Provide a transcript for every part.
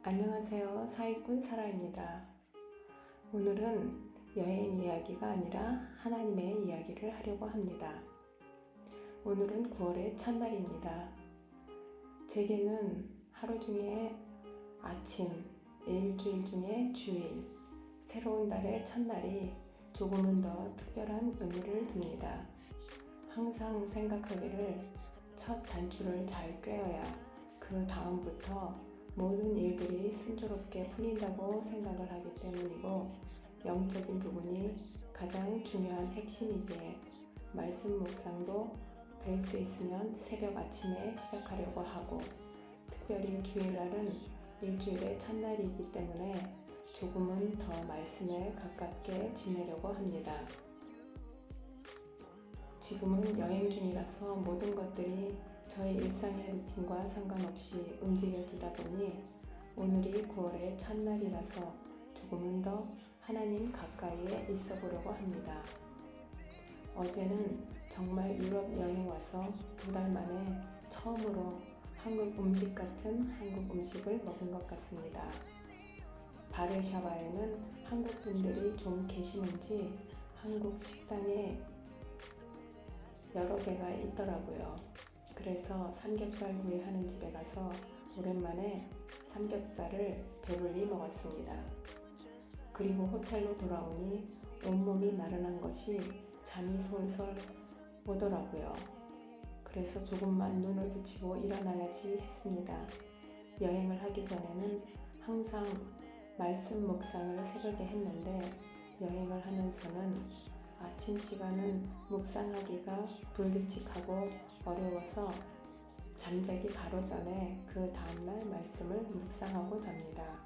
안녕하세요. 사기꾼 사라입니다. 오늘은 여행 이야기가 아니라 하나님의 이야기를 하려고 합니다. 오늘은 9월의 첫날입니다. 제게는 하루 중에 아침, 일주일 중에 주일, 새로운 달의 첫날이 조금은 더 특별한 의미를 둡니다. 항상 생각하기를 첫 단추를 잘 꿰어야 그 다음부터 모든 일들이 순조롭게 풀린다고 생각을 하기 때문이고, 영적인 부분이 가장 중요한 핵심이기에 말씀 묵상도 될 수 있으면 새벽 아침에 시작하려고 하고, 특별히 주일날은 일주일의 첫날이기 때문에 조금은 더 말씀에 가깝게 지내려고 합니다. 지금은 여행 중이라서 모든 것들이 저의 일상의 루틴과 상관없이 움직여지다 보니 오늘이 9월의 첫날이라서 조금은 더 하나님 가까이에 있어 보려고 합니다. 어제는 정말 유럽 여행 와서 2달 만에 처음으로 한국 음식 같은 한국 음식을 먹은 것 같습니다. 바르샤바에는 한국 분들이 좀 계시는지 한국 식당에 여러 개가 있더라고요. 그래서 삼겹살 구이하는 집에 가서 오랜만에 삼겹살을 배불리 먹었습니다. 그리고 호텔로 돌아오니 온몸이 나른한 것이 잠이 솔솔 오더라고요. 그래서 조금만 눈을 붙이고 일어나야지 했습니다. 여행을 하기 전에는 항상 말씀 묵상을 새벽에 했는데, 여행을 하면서는 아침 시간은 묵상하기가 불규칙하고 어려워서 잠자기 바로 전에 그 다음날 말씀을 묵상하고 잡니다.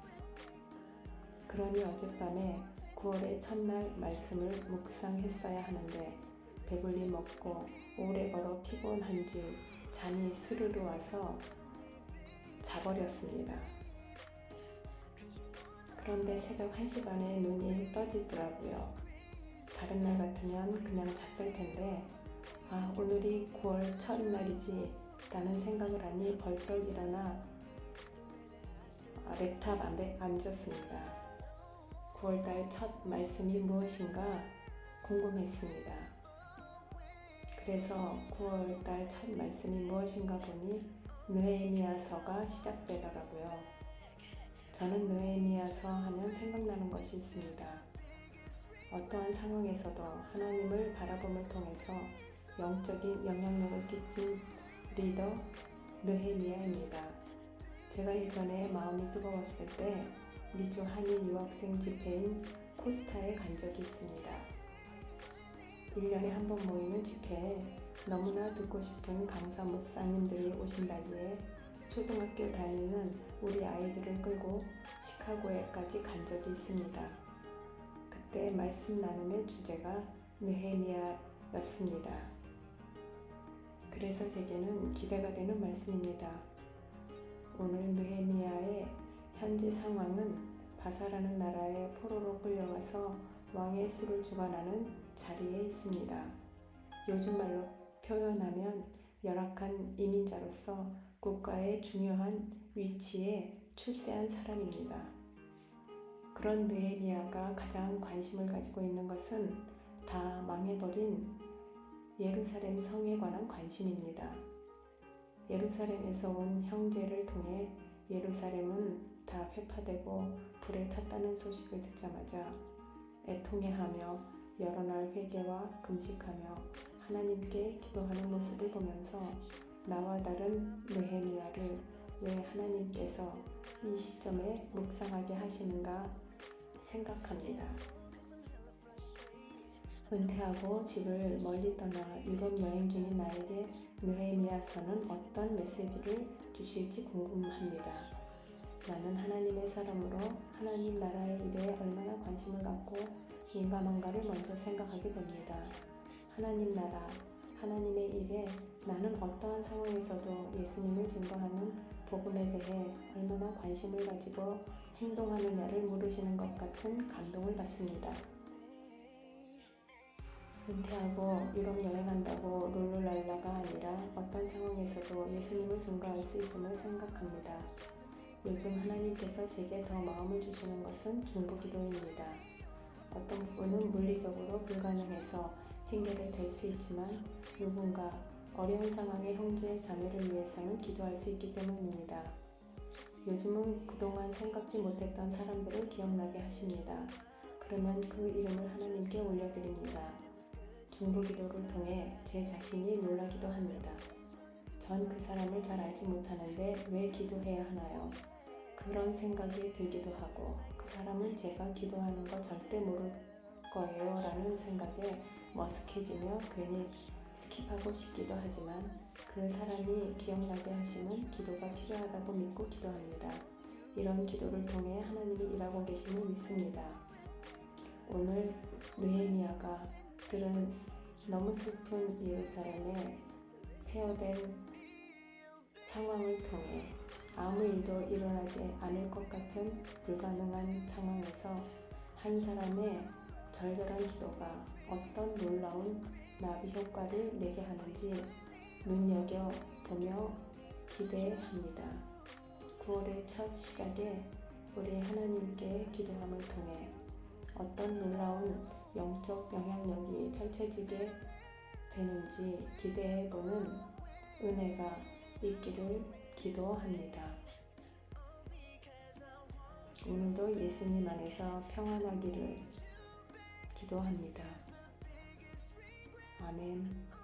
그러니 어젯밤에 9월의 첫날 말씀을 묵상했어야 하는데 배불리 먹고 오래 걸어 피곤한지 잠이 스르르 와서 자버렸습니다. 그런데 새벽 1시 반에 눈이 떠지더라고요. 다른 날 같으면 그냥 잤을 텐데, 오늘이 9월 첫날이지 라는 생각을 하니 벌떡 일어나 랩탑 앞에 앉았습니다. 9월달 첫 말씀이 무엇인가 궁금했습니다. 그래서 9월달 첫 말씀이 무엇인가 보니 느헤미야서가 시작되더라고요. 저는 느헤미야서 하면 생각나는 것이 있습니다. 어떠한 상황에서도 하나님을 바라봄을 통해서 영적인 영향력을 끼친 리더 느헤미야입니다. 제가 예전에 마음이 뜨거웠을 때 미주 한인 유학생 집회인 코스타에 간 적이 있습니다. 1년에 한 번 모이는 집회에 너무나 듣고 싶은 강사 목사님들이 오신다기에 초등학교 다니는 우리 아이들을 끌고 시카고에까지 간 적이 있습니다. 그때 말씀 나눔의 주제가 느헤미야였습니다. 그래서 제게는 기대가 되는 말씀입니다. 오늘 느헤미야의 현지 상황은 바사라는 나라의 포로로 끌려가서 왕의 수를 주관하는 자리에 있습니다. 요즘 말로 표현하면 열악한 이민자로서 국가의 중요한 위치에 출세한 사람입니다. 그런 느헤미야가 가장 관심을 가지고 있는 것은 다 망해버린 예루살렘 성에 관한 관심입니다. 예루살렘에서 온 형제를 통해 예루살렘은 다 회파되고 불에 탔다는 소식을 듣자마자 애통해하며 여러 날 회개와 금식하며 하나님께 기도하는 모습을 보면서 나와 다른 느헤미야를 왜 하나님께서 이 시점에 묵상하게 하시는가 생각합니다. 은퇴하고 집을 멀리 떠나 유럽 여행 중인 나에게 느헤미야서는 어떤 메시지를 주실지 궁금합니다. 나는 하나님의 사람으로 하나님 나라의 일에 얼마나 관심을 갖고 민감한가를 먼저 생각하게 됩니다. 하나님 나라, 하나님의 일에 나는 어떠한 상황에서도 예수님을 증거하는 복음에 대해 얼마나 관심을 가지고 행동하느냐를 물으시는 것 같은 감동을 받습니다. 은퇴하고 유럽 여행한다고 룰루랄라가 아니라 어떤 상황에서도 예수님을 증거할 수 있음을 생각합니다. 요즘 하나님께서 제게 더 마음을 주시는 것은 중보기도입니다. 어떤 부분은 물리적으로 불가능해서 해결이 될 수 있지만 누군가 어려운 상황의 형제 자매를 위해서는 기도할 수 있기 때문입니다. 요즘은 그동안 생각지 못했던 사람들을 기억나게 하십니다. 그러면 그 이름을 하나님께 올려드립니다. 중보기도를 통해 제 자신이 놀라기도 합니다. 전 그 사람을 잘 알지 못하는데 왜 기도해야 하나요? 그런 생각이 들기도 하고 그 사람은 제가 기도하는 거 절대 모를 거예요 라는 생각에 머쓱해지며 괜히 스킵하고 싶기도 하지만 그 사람이 기억나게 하시는 기도가 필요하다고 믿고 기도합니다. 이런 기도를 통해 하나님이 일하고 계심을 믿습니다. 오늘 느헤미야가 들은 너무 슬픈 예루살렘의 폐허된 상황을 통해 아무 일도 일어나지 않을 것 같은 불가능한 상황에서 한 사람의 절절한 기도가 어떤 놀라운 나비 효과를 내게 하는지 눈여겨보며 기대합니다. 9월의 첫 시작에 우리 하나님께 기도함을 통해 어떤 놀라운 영적 영향력이 펼쳐지게 되는지 기대해보는 은혜가 있기를 기도합니다. 오늘도 예수님 안에서 평안하기를 기도합니다. 아멘.